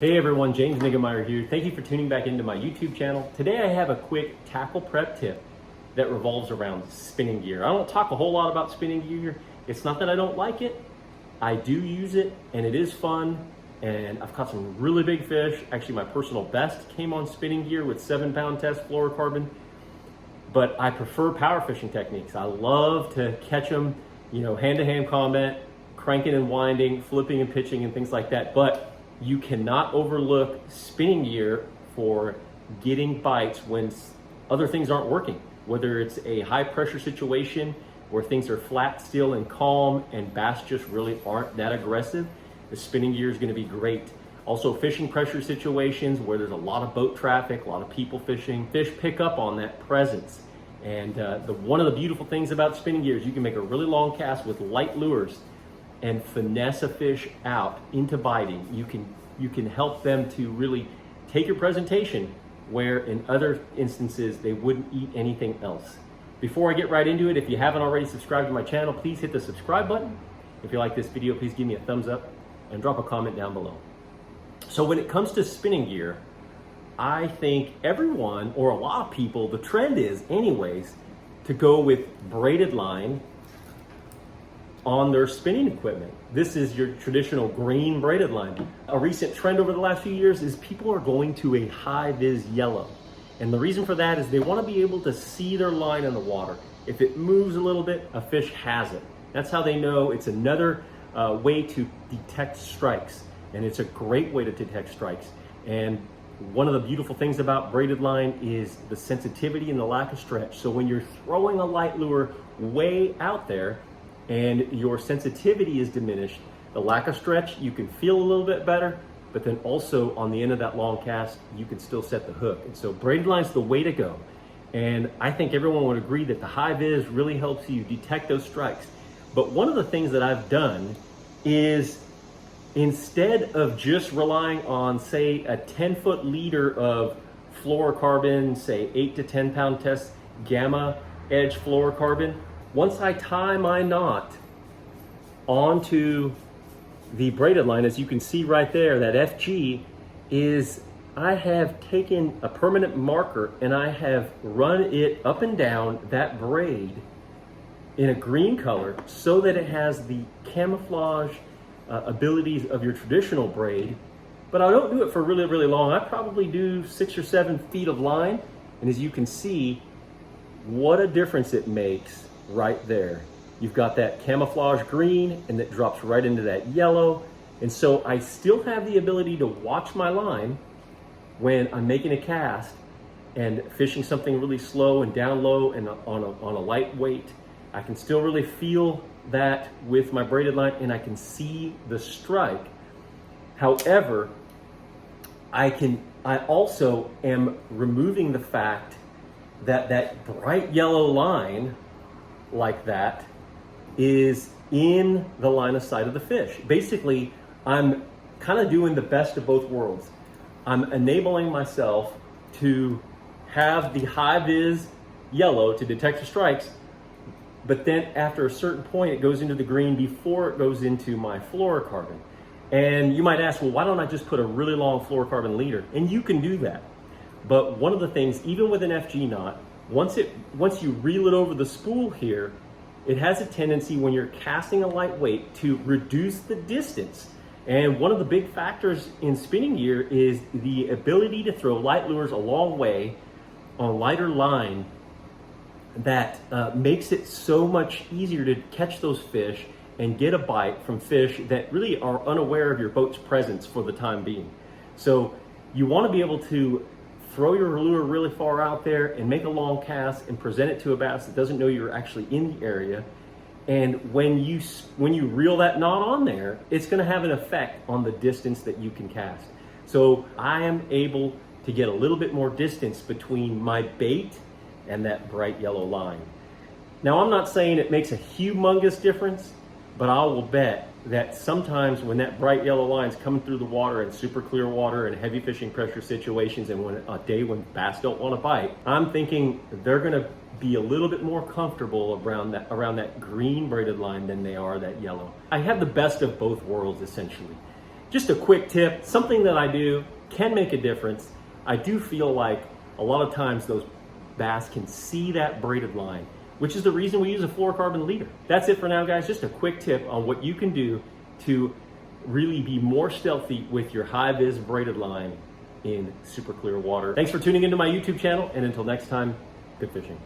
Hey everyone, James Niggemeyer here. Thank you for tuning back into my YouTube channel. Today I have a quick tackle prep tip that revolves around spinning gear. I don't talk a whole lot about spinning gear. It's not that I don't like it. I do use it and it is fun, and I've caught some really big fish. Actually, my personal best came on spinning gear with 7-pound test fluorocarbon, but I prefer power fishing techniques. I love to catch them, hand-to-hand combat, cranking and winding, flipping and pitching and things like that. But you cannot overlook spinning gear for getting bites when other things aren't working. Whether it's a high pressure situation where things are flat, still, and calm, and bass just really aren't that aggressive, the spinning gear is going to be great. Also, fishing pressure situations where there's a lot of boat traffic, a lot of people fishing, fish pick up on that presence. And one of the beautiful things about spinning gear is you can make a really long cast with light lures and finesse a fish out into biting. You can help them to really take your presentation where in other instances they wouldn't eat anything else. Before I get right into it, if you haven't already subscribed to my channel, please hit the subscribe button. If you like this video, please give me a thumbs up and drop a comment down below. So when it comes to spinning gear, I think everyone, or a lot of people, the trend is anyways, to go with braided line on their spinning equipment. This is your traditional green braided line. A recent trend over the last few years is people are going to a Hi-Vis yellow. And the reason for that is they want to be able to see their line in the water. If it moves a little bit, a fish has it. That's how they know. It's another way to detect strikes. And it's a great way to detect strikes. And one of the beautiful things about braided line is the sensitivity and the lack of stretch. So when you're throwing a light lure way out there, and your sensitivity is diminished, the lack of stretch, you can feel a little bit better, but then also on the end of that long cast, you can still set the hook. And so braided line's the way to go. And I think everyone would agree that the Hi-Vis really helps you detect those strikes. But one of the things that I've done is, instead of just relying on, say, a 10-foot leader of fluorocarbon, say 8 to 10 pound test gamma edge fluorocarbon, once I tie my knot onto the braided line, as you can see right there, that FG is, I have taken a permanent marker and I have run it up and down that braid in a green color so that it has the camouflage abilities of your traditional braid. But I don't do it for really, really long. I probably do 6 or 7 feet of line. And as you can see, what a difference it makes right there. You've got that camouflage green and it drops right into that yellow. And so I still have the ability to watch my line when I'm making a cast and fishing something really slow and down low and on a light weight. I can still really feel that with my braided line and I can see the strike. However, I also am removing the fact that that bright yellow line like that is in the line of sight of the fish. Basically, I'm kind of doing the best of both worlds. I'm enabling myself to have the Hi-Vis yellow to detect the strikes, but then after a certain point, it goes into the green before it goes into my fluorocarbon. And you might ask, well, why don't I just put a really long fluorocarbon leader? And you can do that. But one of the things, even with an FG knot, once you reel it over the spool here, it has a tendency when you're casting a light weight to reduce the distance. And one of the big factors in spinning gear is the ability to throw light lures a long way on lighter line that makes it so much easier to catch those fish and get a bite from fish that really are unaware of your boat's presence for the time being. So you want to be able to throw your lure really far out there and make a long cast and present it to a bass that doesn't know you're actually in the area. And when you reel that knot on there, it's going to have an effect on the distance that you can cast. So I am able to get a little bit more distance between my bait and that bright yellow line. Now, I'm not saying it makes a humongous difference, but I will bet that sometimes when that bright yellow line's coming through the water in super clear water and heavy fishing pressure situations, and when a day when bass don't want to bite, I'm thinking they're going to be a little bit more comfortable around that green braided line than they are that yellow. I have the best of both worlds essentially. just a quick tip, something that I do can make a difference. I do feel like a lot of times those bass can see that braided line, which is the reason we use a fluorocarbon leader. That's it for now, guys. Just a quick tip on what you can do to really be more stealthy with your Hi-Vis braided line in super clear water. Thanks for tuning into my YouTube channel, and until next time, good fishing.